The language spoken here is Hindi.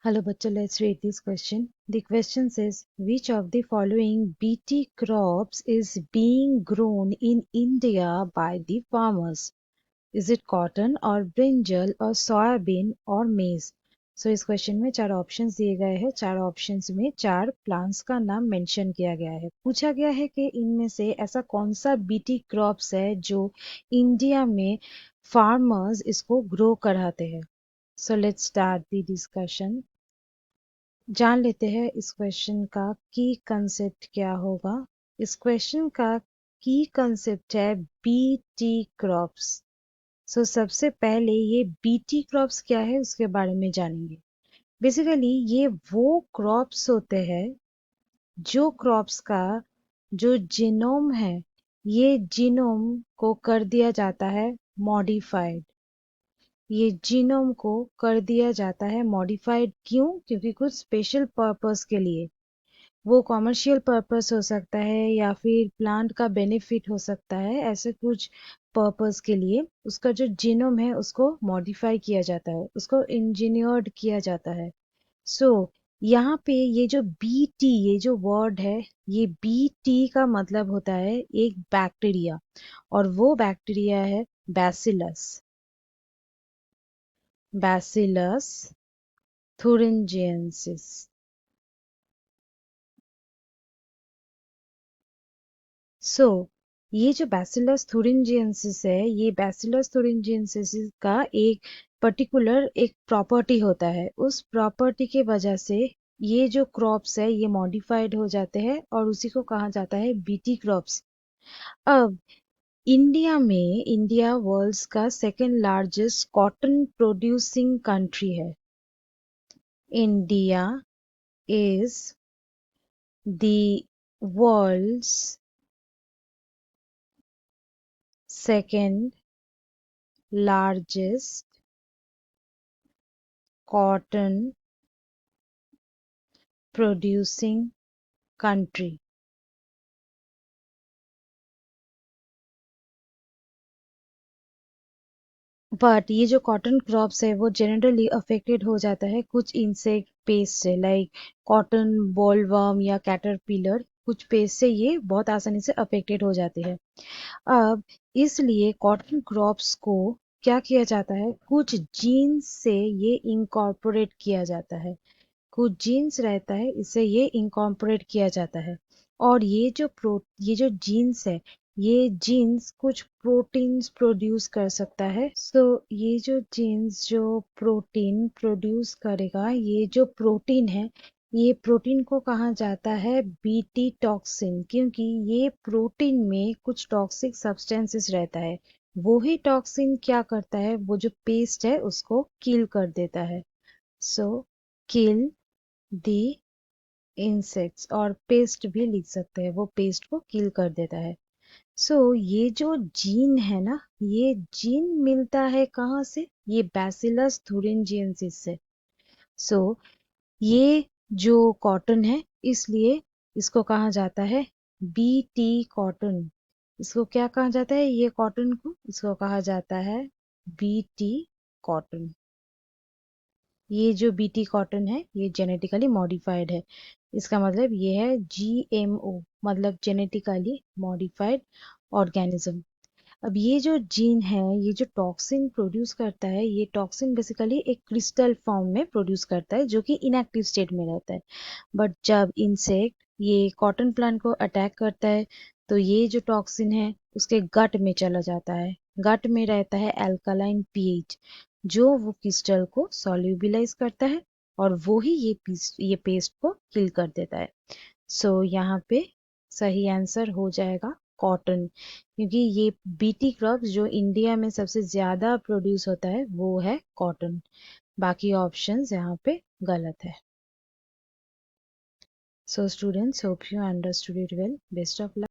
Hello, bachcha. Let's read this question. The question says, which of the following BT crops is being grown in India by the farmers? Is it cotton or brinjal or soybean or maize? So इस क्वेश्चन में चार ऑप्शंस दिए गए हैं। चार ऑप्शंस में चार प्लांट्स का नाम मेंशन किया गया है। पूछा गया है कि इनमें से ऐसा कौन सा बीटी क्रॉप्स है जो इंडिया में फार्मर्स इसको ग्रो कराते हैं। So let's start the discussion. जान लेते हैं इस क्वेश्चन का की कंसेप्ट क्या होगा। इस क्वेश्चन का की कंसेप्ट है बीटी क्रॉप्स। सो सबसे पहले ये बीटी क्रॉप्स क्या है उसके बारे में जानेंगे। बेसिकली ये वो क्रॉप्स होते हैं जो क्रॉप्स का जो जीनोम है ये जीनोम को कर दिया जाता है मॉडिफाइड। ये जीनोम को कर दिया जाता है मॉडिफाइड। क्यों? क्योंकि कुछ स्पेशल पर्पस के लिए। वो कॉमर्शियल पर्पस हो सकता है या फिर प्लांट का बेनिफिट हो सकता है। ऐसे कुछ पर्पस के लिए उसका जो जीनोम है उसको मॉडिफाई किया जाता है, उसको इंजीनियर्ड किया जाता है। सो यहाँ पे ये जो बी टी ये जो वर्ड है ये बी टी का मतलब होता है एक बैक्टीरिया, और वो बैक्टीरिया है बैसिलस। Bacillus thuringiensis। सो ये जो बैसिलस thuringiensis है ये बैसिलस thuringiensis का एक पर्टिकुलर एक प्रॉपर्टी होता है। उस प्रॉपर्टी के वजह से ये जो क्रॉप्स है ये मॉडिफाइड हो जाते हैं और उसी को कहा जाता है बीटी क्रॉप्स। अब इंडिया वर्ल्ड्स का second largest cotton producing country है। India is the world's second largest cotton producing country। But ये जो कॉटन क्रॉप्स है वो जनरली अफेक्टेड हो जाता है कुछ इंसेक्ट पेस्ट से, लाइक कॉटन बॉलवर्म या कैटरपिलर। कुछ पेस्ट से ये बहुत आसानी से अफेक्टेड हो जाते हैं। अब इसलिए कॉटन क्रॉप्स को क्या किया जाता है, कुछ जीन्स से ये इंकॉर्पोरेट किया जाता है। कुछ जीन्स रहता है इससे ये इंकॉर्पोरेट किया जाता है। और ये जो जीन्स है ये जीन्स कुछ प्रोटीन्स प्रोड्यूस कर सकता है। सो ये जो जीन्स जो प्रोटीन प्रोड्यूस करेगा, ये जो प्रोटीन है ये प्रोटीन को कहा जाता है बीटी टॉक्सिन, क्योंकि ये प्रोटीन में कुछ टॉक्सिक सब्सटेंसेस रहता है। वो ही टॉक्सिन क्या करता है, वो जो पेस्ट है उसको किल कर देता है। सो किल दी इंसेक्ट्स, और पेस्ट भी लिख सकते हैं, वो पेस्ट को किल कर देता है। सो ये जो जीन है ना ये जीन मिलता है कहाँ से, ये बैसिलस thuringiensis से। सो ये जो कॉटन है इसलिए इसको कहा जाता है बीटी कॉटन। इसको क्या कहा जाता है, ये कॉटन को इसको कहा जाता है बीटी कॉटन। ये जो बीटी कॉटन है ये जेनेटिकली मॉडिफाइड है। इसका मतलब ये है जीएमओ, मतलब जेनेटिकली मॉडिफाइड ऑर्गेनिज्म। अब ये जो जीन है ये जो टॉक्सिन प्रोड्यूस करता है, ये टॉक्सिन बेसिकली एक क्रिस्टल फॉर्म में प्रोड्यूस करता है जो कि इनएक्टिव स्टेट में रहता है। बट जब इंसेक्ट ये कॉटन प्लांट को अटैक करता है तो ये जो टॉक्सिन है उसके गट में चला जाता है। गट में रहता है अल्कलाइन पीएच जो वो क्रिस्टल को सॉल्युबलाइज करता है और वो ही ये पेस्ट को किल कर देता है। सो यहाँ पे सही आंसर हो जाएगा कॉटन, क्योंकि ये बीटी क्रॉप जो इंडिया में सबसे ज्यादा प्रोड्यूस होता है वो है कॉटन। बाकी ऑप्शंस यहाँ पे गलत है। So students, hope you understood it well. Best of luck.